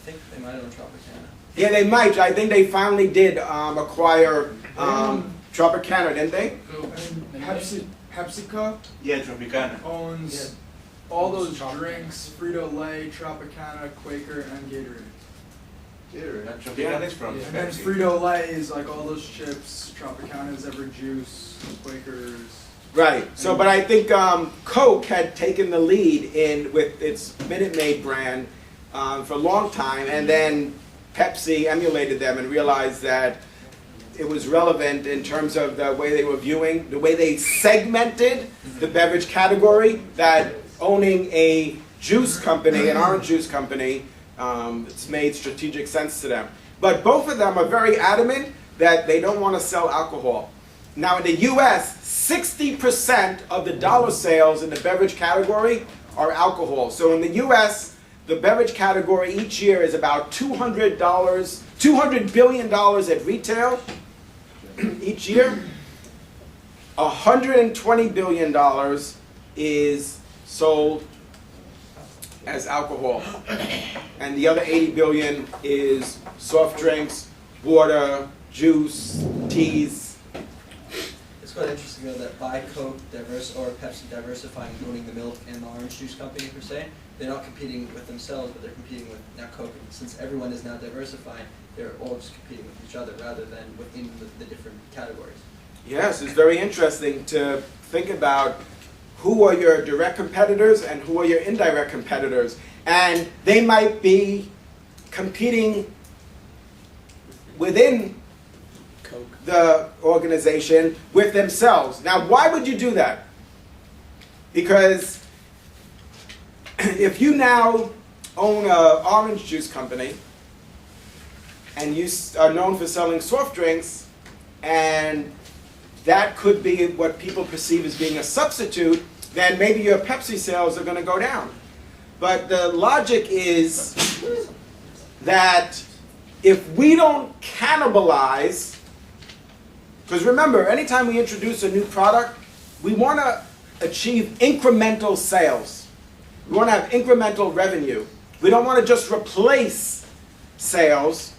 think they might own Tropicana. Yeah, they might. I think they finally did acquire Tropicana, didn't they? PepsiCo Yeah, Tropicana. owns all those drinks: Frito-Lay, Tropicana, Quaker, and Gatorade. And Tropicana is from And then Pepsi. Frito-Lay is like all those chips. Tropicana is every juice. Quaker's. Right. So, but I think Coke had taken the lead with its Minute Maid brand for a long time, and then Pepsi emulated them and realized that it was relevant in terms of the way they were viewing, the way they segmented the beverage category, that owning a juice company, an orange juice company, it's made strategic sense to them. But both of them are very adamant that they don't want to sell alcohol. Now in the US, 60% of the dollar sales in the beverage category are alcohol. So in the US, the beverage category each year is about $200 billion at retail each year. $120 billion is sold as alcohol. And the other 80 billion is soft drinks, water, juice, teas. It's quite interesting though that by Coke or Pepsi diversifying, owning the milk and the orange juice company per se, they're not competing with themselves, but they're competing with now Coke. And since everyone is now diversifying, they're all just competing with each other rather than within the different categories. Yes, it's very interesting to think about who are your direct competitors and who are your indirect competitors. And they might be competing within the organization with themselves. Now, why would you do that? Because if you now own an orange juice company and you are known for selling soft drinks, and that could be what people perceive as being a substitute, then maybe your Pepsi sales are going to go down. But the logic is that if we don't cannibalize, because remember, anytime we introduce a new product, we want to achieve incremental sales. We want to have incremental revenue. We don't want to just replace sales.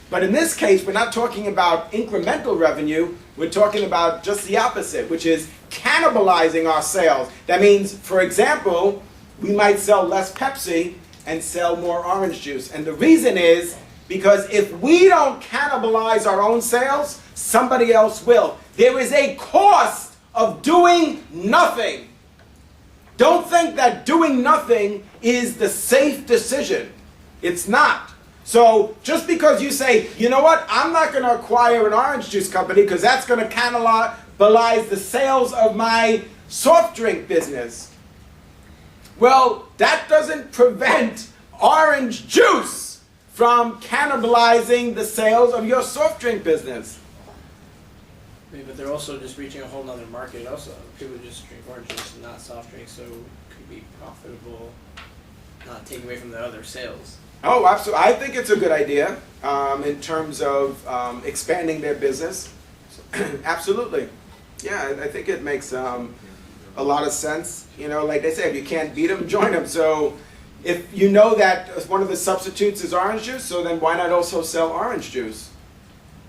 But in this case, we're not talking about incremental revenue. We're talking about just the opposite, which is cannibalizing our sales. That means, for example, we might sell less Pepsi and sell more orange juice. And the reason is because if we don't cannibalize our own sales, somebody else will. There is a cost of doing nothing. Don't think that doing nothing is the safe decision. It's not. So just because you say, you know what, I'm not going to acquire an orange juice company because that's going to cannibalize the sales of my soft drink business. Well, that doesn't prevent orange juice from cannibalizing the sales of your soft drink business. But they're also just reaching a whole nother market also. People just drink orange juice and not soft drinks, so it could be profitable, not taking away from the other sales. Oh, absolutely. I think it's a good idea in terms of expanding their business. Absolutely. Yeah, I think it makes a lot of sense. You know, like they say, if you can't beat them, join them. So if you know that one of the substitutes is orange juice, so then why not also sell orange juice?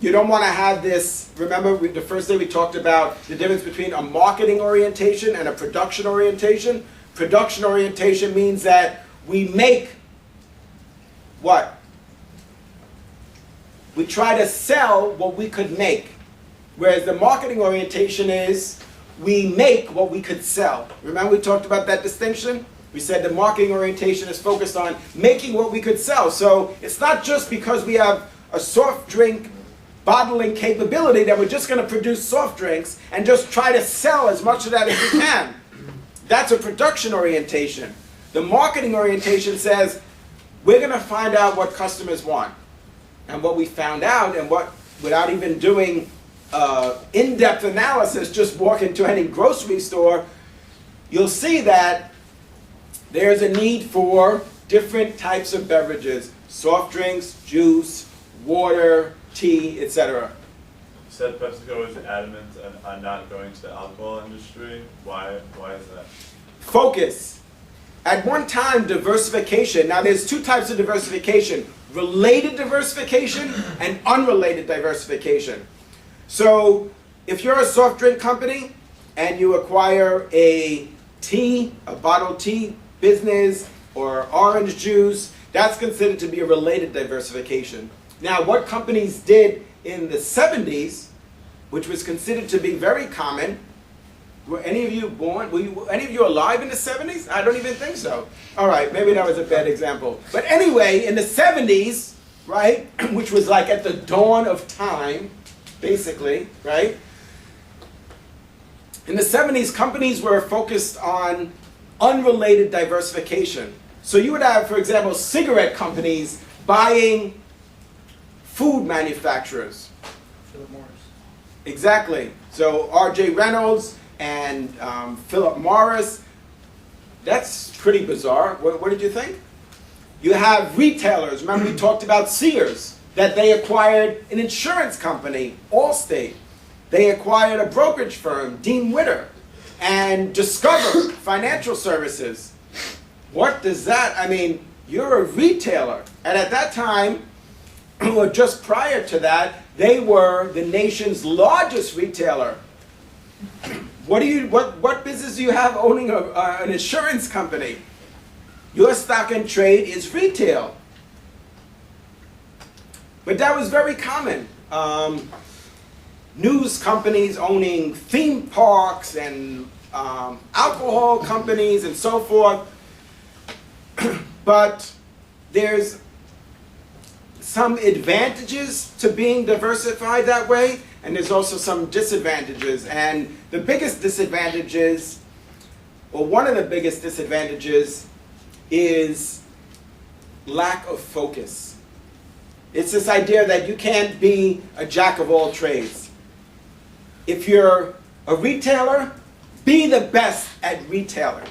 You don't want to have this, remember the first day we talked about the difference between a marketing orientation and a production orientation. Production orientation means that we make what? We try to sell what we could make. Whereas the marketing orientation is we make what we could sell. Remember we talked about that distinction? We said the marketing orientation is focused on making what we could sell. So it's not just because we have a soft drink bottling capability that we're just going to produce soft drinks and just try to sell as much of that as we can. That's a production orientation. The marketing orientation says we're going to find out what customers want. And what we found out, and what, without even doing in-depth analysis, just walk into any grocery store, you'll see that there's a need for different types of beverages. Soft drinks, juice, water, tea, etc. You said PepsiCo is adamant on not going to the alcohol industry. Why is that? Focus. At one time, diversification, now there's two types of diversification, related diversification and unrelated diversification. So if you're a soft drink company and you acquire a bottled tea business or orange juice, that's considered to be a related diversification. Now what companies did in the 70s, which was considered to be very common, were any of you born? Were any of you alive in the 70s? I don't even think so. All right, maybe that was a bad example. But anyway, in the 70s, right, which was like at the dawn of time, basically, right? In the 70s, companies were focused on unrelated diversification. So you would have, for example, cigarette companies buying food manufacturers. Philip Morris. Exactly. So R.J. Reynolds and Philip Morris, that's pretty bizarre. What did you think? You have retailers. Remember we talked about Sears, that they acquired an insurance company, Allstate. They acquired a brokerage firm, Dean Witter, and Discover Financial Services. What does that, I mean, you're a retailer. And at that time, or just prior to that, they were the nation's largest retailer. What business do you have owning an insurance company? Your stock and trade is retail. But that was very common. News companies owning theme parks and alcohol companies and so forth. But there's some advantages to being diversified that way, and there's also some disadvantages. And the biggest disadvantages, or one of the biggest disadvantages, is lack of focus. It's this idea that you can't be a jack of all trades. If you're a retailer, be the best at retailing.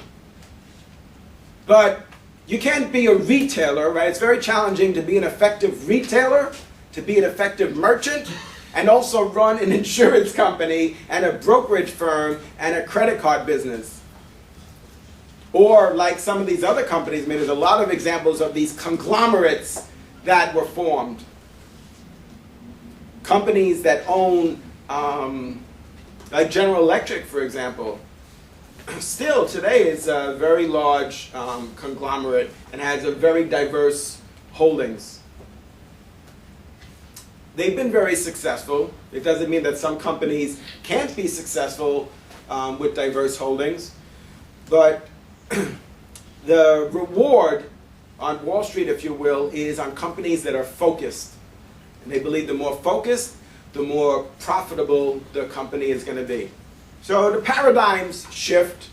But you can't be a retailer, right? It's very challenging to be an effective retailer, to be an effective merchant, and also run an insurance company and a brokerage firm and a credit card business. Or like some of these other companies, I mean, there's a lot of examples of these conglomerates that were formed. Companies that own, like General Electric, for example, still today is a very large conglomerate and has a very diverse holdings. They've been very successful. It doesn't mean that some companies can't be successful with diverse holdings, but the reward on Wall Street, if you will, is on companies that are focused. And they believe the more focused, the more profitable the company is going to be. So the paradigms shift,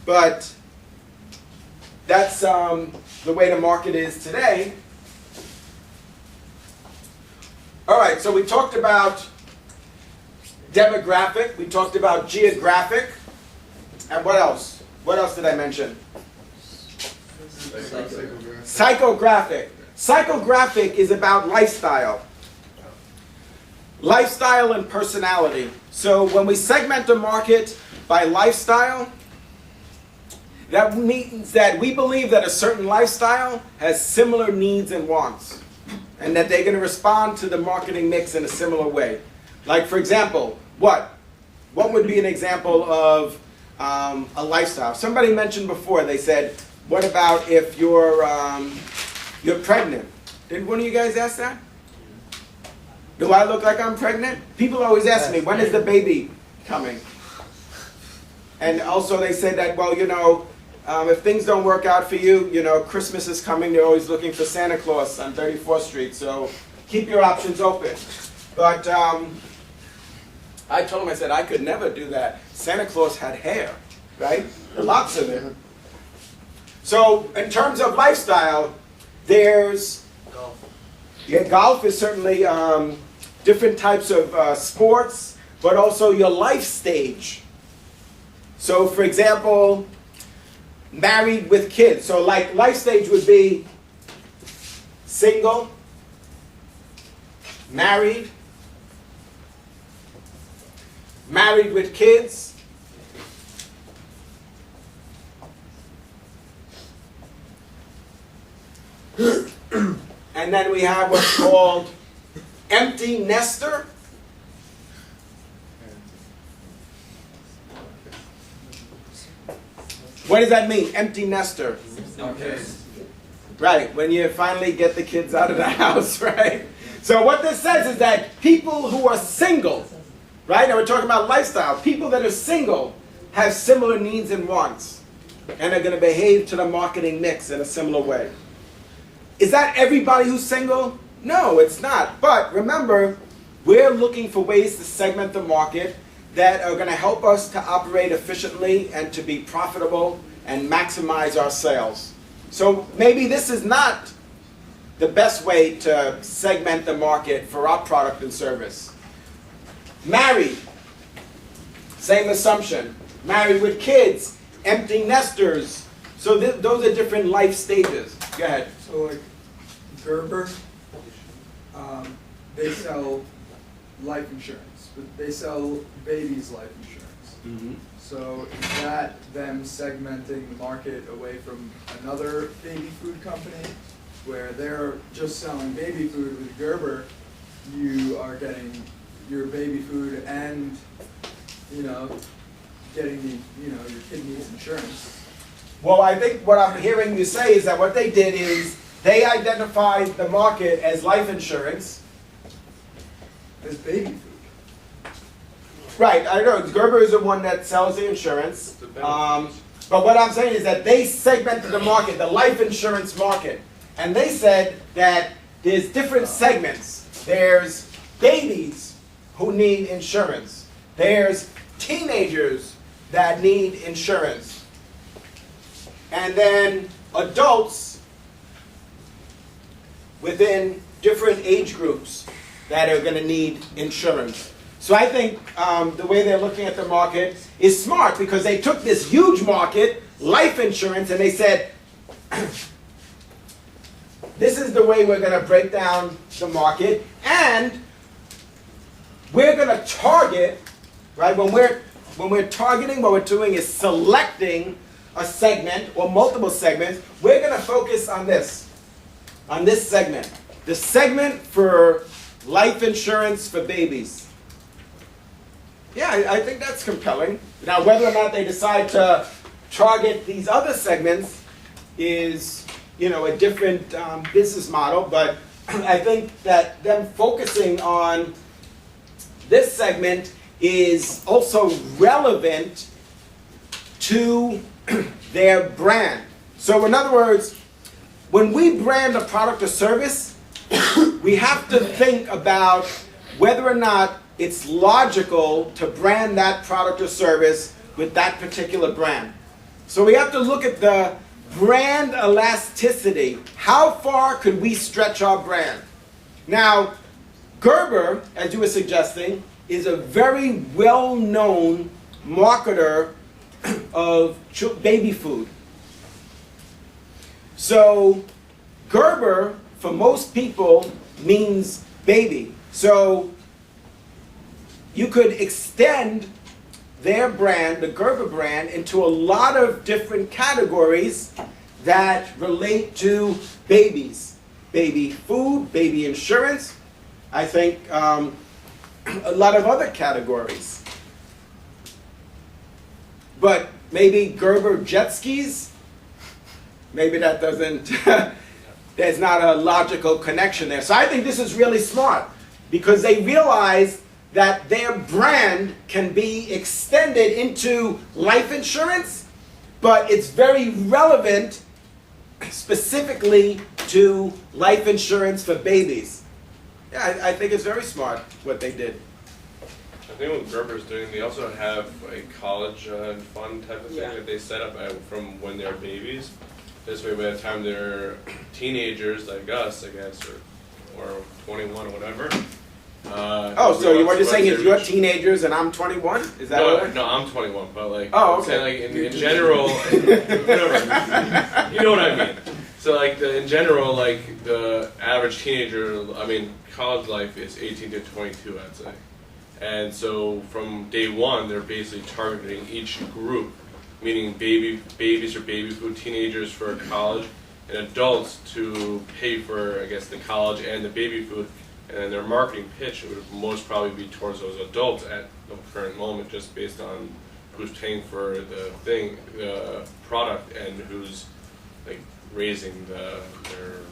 but that's the way the market is today. All right, so we talked about demographic, we talked about geographic, and what else? What else did I mention? Psychographic. Psychographic is about lifestyle. Lifestyle and personality. So when we segment the market by lifestyle, that means that we believe that a certain lifestyle has similar needs and wants, and that they're going to respond to the marketing mix in a similar way. Like, for example, what would be an example of a lifestyle? Somebody mentioned before, they said, what about if you're pregnant? Did one of you guys ask that? Do I look like I'm pregnant? People always ask me, when is the baby coming? And also they said that, well, you know, if things don't work out for you, you know, Christmas is coming, they're always looking for Santa Claus on 34th Street, so keep your options open. But I told him, I said, I could never do that. Santa Claus had hair, right? Lots of it. So in terms of lifestyle, there's golf. Yeah, golf is certainly different types of sports, but also your life stage. So for example, married with kids. So like life stage would be single, married, married with kids, and then we have what's called empty nester. What does that mean, empty nester? Okay. Right, when you finally get the kids out of the house, right? So what this says is that people who are single, right? Now we're talking about lifestyle. People that are single have similar needs and wants, and are going to behave to the marketing mix in a similar way. Is that everybody who's single? No, it's not. But remember, we're looking for ways to segment the market that are going to help us to operate efficiently and to be profitable and maximize our sales. So maybe this is not the best way to segment the market for our product and service. Married, same assumption. Married with kids, empty nesters. So those are different life stages. Go ahead. So like Gerber, they sell life insurance, but they sell babies' life insurance. Mm-hmm. So is that them segmenting the market away from another baby food company where they're just selling baby food? With Gerber, you are getting your baby food and, you know, getting the, you know, your kid needs insurance. Well, I think what I'm hearing you say is that what they did is they identified the market as life insurance. As baby food. Right, I know. Gerber is the one that sells the insurance. But what I'm saying is that they segmented the market, the life insurance market. And they said that there's different segments. There's babies who need insurance. There's teenagers that need insurance. And then adults within different age groups that are going to need insurance. So I think the way they're looking at the market is smart, because they took this huge market, life insurance, and they said, this is the way we're going to break down the market, and we're going to target, right? When we're targeting, what we're doing is selecting a segment or multiple segments, we're going to focus on this segment. The segment for life insurance for babies. Yeah, I think that's compelling. Now, whether or not they decide to target these other segments is, a different business model, but I think that them focusing on this segment is also relevant to their brand. So in other words, when we brand a product or service, we have to think about whether or not it's logical to brand that product or service with that particular brand. So we have to look at the brand elasticity. How far could we stretch our brand? Now, Gerber, as you were suggesting, is a very well-known marketer of baby food. So Gerber, for most people, means baby. So you could extend their brand, the Gerber brand, into a lot of different categories that relate to babies. Baby food, baby insurance, I think a lot of other categories. But maybe Gerber jet skis? Maybe that doesn't, there's not a logical connection there. So I think this is really smart because they realize that their brand can be extended into life insurance, but it's very relevant specifically to life insurance for babies. Yeah, I think it's very smart what they did. I think what Gerber's doing, they also have a college fund type of thing that they set up from when they're babies. This way, by the time they're teenagers like us, I guess, or 21 or whatever. So what you're saying is you're teenagers and I'm 21? Is that what? No, I'm 21, but like, oh, okay. Like in general, whatever, you know what I mean. So like in general, like the average teenager, college life is 18 to 22, I'd say. And so from day one, they're basically targeting each group, meaning babies or baby food, teenagers for college, and adults to pay for, I guess, the college and the baby food. And their marketing pitch would most probably be towards those adults at the current moment, just based on who's paying for the product, and who's like raising their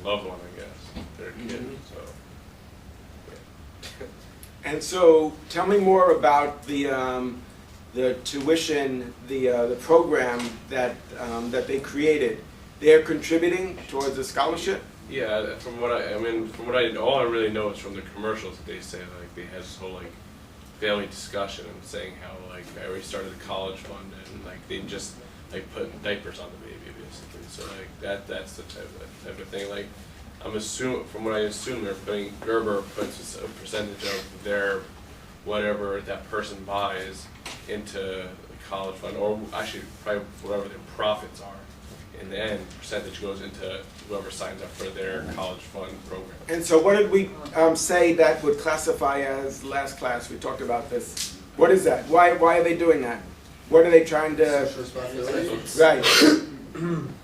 loved one, I guess, their kid. So. And so, tell me more about the tuition, the program that they They're contributing towards the scholarship. Yeah, all I really know is from the commercials that they say, like, they have this whole, like, family discussion and saying how, like, I already started a college fund and, like, they just, like, put diapers on the baby, basically. So, like, that's the type of thing. Like, from what I assume, Gerber puts a percentage of their, whatever that person buys into the college fund, or actually, probably whatever their profits are. In the end, percentage goes into whoever signs up for their college fund program. And so what did we say that would classify as last class? We talked about this. What is that? Why are they doing that? What are they trying to... Social responsibility. Right.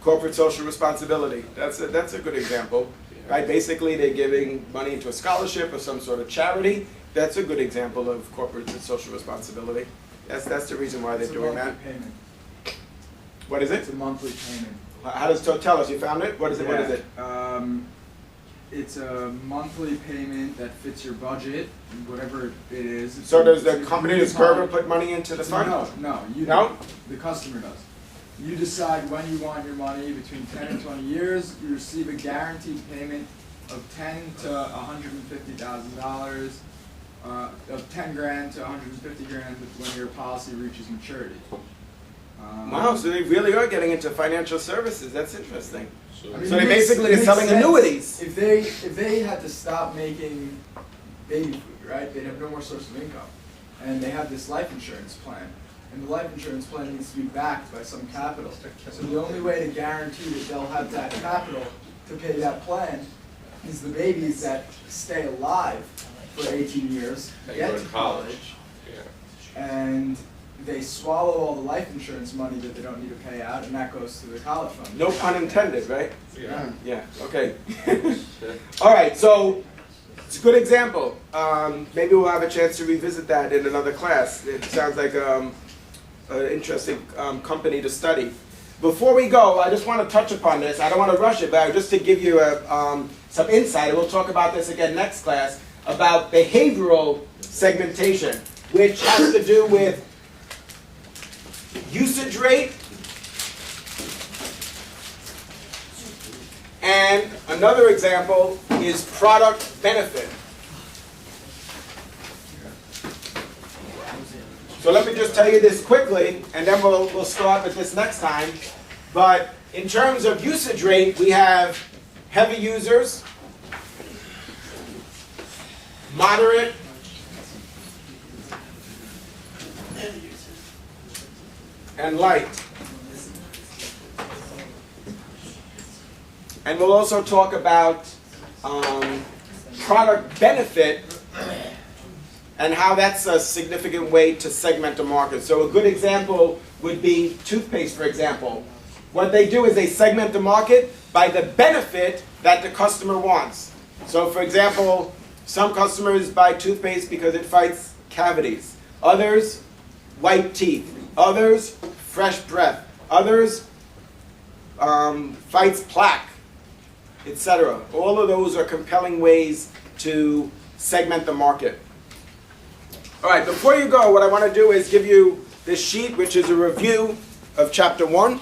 Corporate social responsibility. That's a good example. Right? Basically, they're giving money into a scholarship or some sort of charity. That's a good example of corporate social responsibility. That's the reason why they're doing that. Payment. What is it? It's a monthly payment. How does tell us? You found it? What is it? Yeah. What is it? It's a monthly payment that fits your budget, whatever it is. So does the company, does Gerber put money into the fund? No, you don't. The customer does. You decide when you want your money, between 10 and 20 years. You receive a guaranteed payment of $10,000 to $150,000, of $10,000 to $150,000 when your policy reaches maturity. Wow, so they really are getting into financial services. That's interesting. I mean, so they basically are selling annuities. If they had to stop making baby food, right, they'd have no more source of income. And they have this life insurance plan. And the life insurance plan needs to be backed by some capital. So the only way to guarantee that they'll have that capital to pay that plan is the babies that stay alive for 18 years, get to college, and they swallow all the life insurance money that they don't need to pay out, and that goes to the college fund. No pun intended, right? Yeah. Yeah, okay. All right, so it's a good example. Maybe we'll have a chance to revisit that in another class. It sounds like an interesting company to study. Before we go, I just want to touch upon this. I don't want to rush it, but just to give you some insight, and we'll talk about this again next class, about behavioral segmentation, which has to do with usage rate and another example is product benefit. So let me just tell you this quickly, and then we'll start with this next time. But in terms of usage rate, we have heavy users, moderate, and light. And we'll also talk about product benefit and how that's a significant way to segment the market. So a good example would be toothpaste, for example. What they do is they segment the market by the benefit that the customer wants. So for example, some customers buy toothpaste because it fights cavities. Others, white teeth. Others, fresh breath. Others, fights plaque, etc. All of those are compelling ways to segment the market. All right, before you go, what I want to do is give you this sheet, which is a review of Chapter 1.